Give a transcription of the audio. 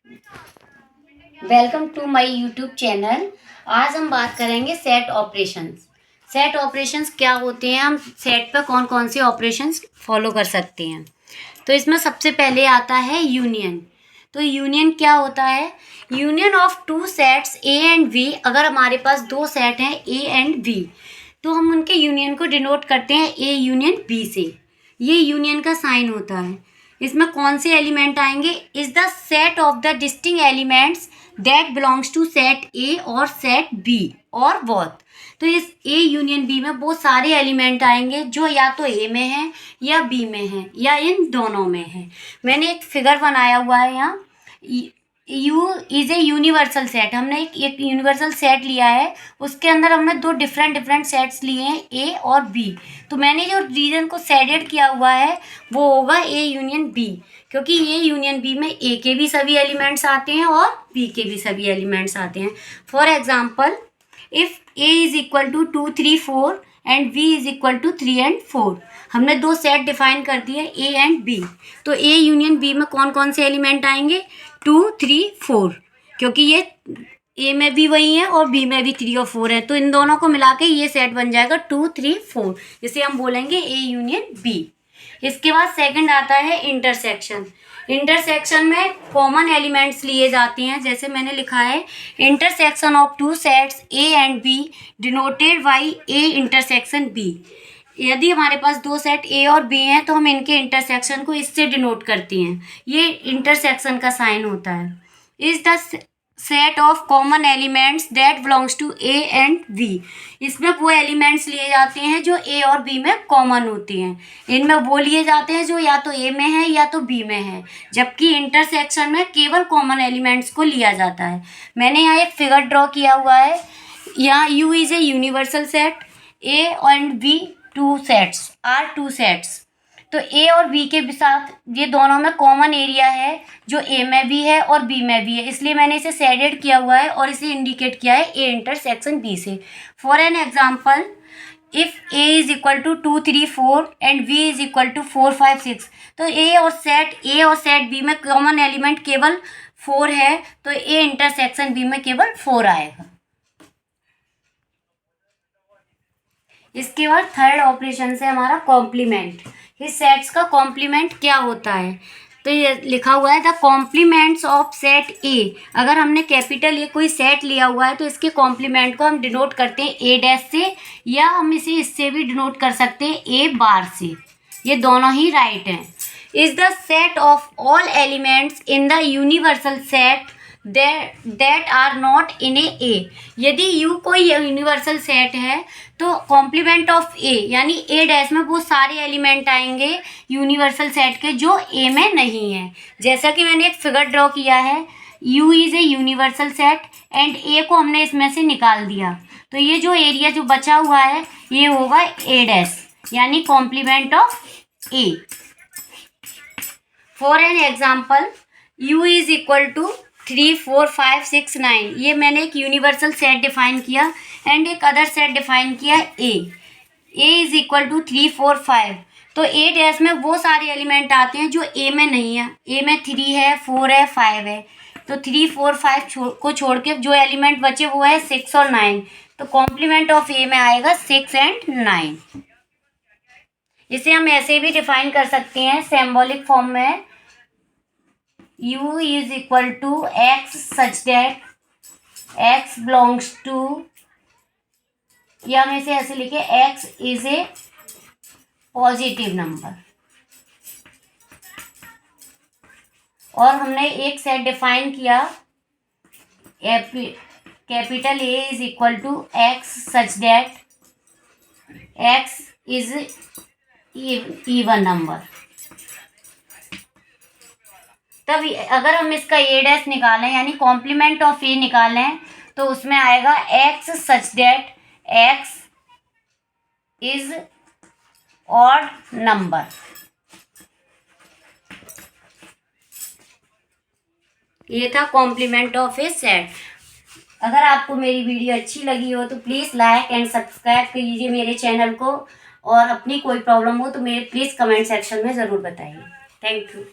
Welcome to my YouTube channel. आज हम बात करेंगे सेट ऑपरेशंस। सेट ऑपरेशंस क्या होते हैं, हम सेट पर कौन कौन से ऑपरेशंस फॉलो कर सकते हैं। तो इसमें सबसे पहले आता है यूनियन। तो यूनियन क्या होता है? Union of two sets A and B. अगर हमारे पास दो सेट हैं ए एंड बी, तो हम उनके यूनियन को डिनोट करते हैं ए यूनियन बी से। ये यूनियन का साइन होता है। इसमें कौन से एलिमेंट आएंगे? Is the set of the distinct elements that belongs to set A और सेट बी और बोथ। तो इस ए यूनियन बी में वो सारे एलिमेंट आएंगे जो या तो ए में है या बी में है या इन दोनों में है। मैंने एक फिगर बनाया हुआ है यहाँ। U is a universal set. हमने एक यूनिवर्सल सेट लिया है, उसके अंदर हमने दो डिफरेंट सेट्स लिए हैं ए और बी। तो मैंने जो रीजन को सेडेड किया हुआ है वो होगा ए यूनियन बी, क्योंकि ए यूनियन बी में ए के भी सभी एलिमेंट्स आते हैं और बी के भी सभी एलिमेंट्स आते हैं। For example, if A is equal to 2 3 4 and B is equal to 3 and 4। हमने दो सेट डिफाइन कर दिए ए एंड बी। तो ए यूनियन बी में कौन कौन से एलिमेंट आएंगे? 2 3 4, क्योंकि ये ए में भी वही है और बी में भी 3 और 4 है। तो इन दोनों को मिला के ये सेट बन जाएगा 2 3 4, जिसे हम बोलेंगे ए यूनियन बी। इसके बाद सेकंड आता है इंटरसेक्शन। इंटरसेक्शन में कॉमन एलिमेंट्स लिए जाते हैं। जैसे मैंने लिखा है, intersection of two sets A and B denoted by A intersection B. यदि हमारे पास दो सेट ए और बी हैं तो हम इनके इंटरसेक्शन को इससे डिनोट करती हैं। ये इंटरसेक्शन का साइन होता है। Is the set of common elements that belongs to A and B. इसमें वो एलिमेंट्स लिए जाते हैं जो ए और बी में कॉमन होती हैं। इनमें वो लिए जाते हैं जो या तो ए में है या तो बी में है, जबकि इंटरसेक्शन में केवल कॉमन एलिमेंट्स को लिया जाता है। मैंने यहाँ एक फिगर ड्रॉ किया हुआ है। यहाँ U is a universal set, A and B two sets are two sets. तो ए और बी के साथ ये दोनों में कॉमन एरिया है जो ए में भी है और बी में भी है, इसलिए मैंने इसे शेडेड किया हुआ है और इसे इंडिकेट किया है ए इंटरसेक्शन बी से। For an example, if A is equal to 2 3 4 and B is equal to 4 5 6। तो ए और सेट बी में कॉमन एलिमेंट केवल 4 है, तो ए इंटरसेक्शन बी में केवल 4 आएगा। इसके बाद थर्ड ऑपरेशन से हमारा कॉम्प्लीमेंट। इस सेट्स का कॉम्प्लीमेंट क्या होता है? तो ये लिखा हुआ है, the complements of set A. अगर हमने कैपिटल ए कोई सेट लिया हुआ है तो इसके कॉम्प्लीमेंट को हम डिनोट करते हैं ए डैश से, या हम इसे इससे भी डिनोट कर सकते हैं ए बार से। ये दोनों ही राइट हैं। Is the set of all elements in the universal set that are not in A. यदि यू कोई यूनिवर्सल सेट है तो कॉम्प्लीमेंट ऑफ ए यानी ए डैश में वो सारे एलिमेंट आएंगे यूनिवर्सल सेट के जो ए में नहीं है। जैसा कि मैंने एक फिगर ड्रॉ किया है, U is a universal set and A को हमने इसमें से निकाल दिया, तो ये जो एरिया जो बचा हुआ है ये होगा ए डैश यानी complement of A. For an example, U is equal to 3 4 5 6 9। ये मैंने एक यूनिवर्सल सेट डिफाइन किया एंड एक अदर सेट डिफाइन किया ए इज इक्वल टू 3 4 5। तो ए डैश में वो सारे एलिमेंट आते हैं जो ए में नहीं है। ए में 3 है, 4 है, 5 है। तो 3 4 5 को छोड़ के जो एलिमेंट बचे वो है 6 और 9। तो कॉम्प्लीमेंट ऑफ ए में आएगा 6 and 9। इसे हम ऐसे भी डिफाइन कर सकते हैं सिंबॉलिक फॉर्म में, u is equal to x such that x belongs to, या हम इसे ऐसे लिखे x is a positive number. और हमने एक सेट डिफाइन किया, capital A is equal to x such that x is even number. तब अगर हम इसका ए डैश निकालें यानी कॉम्प्लीमेंट ऑफ ए निकालें तो उसमें आएगा x such that x is odd number. ये था कॉम्प्लीमेंट ऑफ ए सेट। अगर आपको मेरी वीडियो अच्छी लगी हो तो प्लीज़ लाइक एंड सब्सक्राइब कीजिए मेरे चैनल को, और अपनी कोई प्रॉब्लम हो तो मेरे प्लीज़ कमेंट सेक्शन में ज़रूर बताइए। Thank you.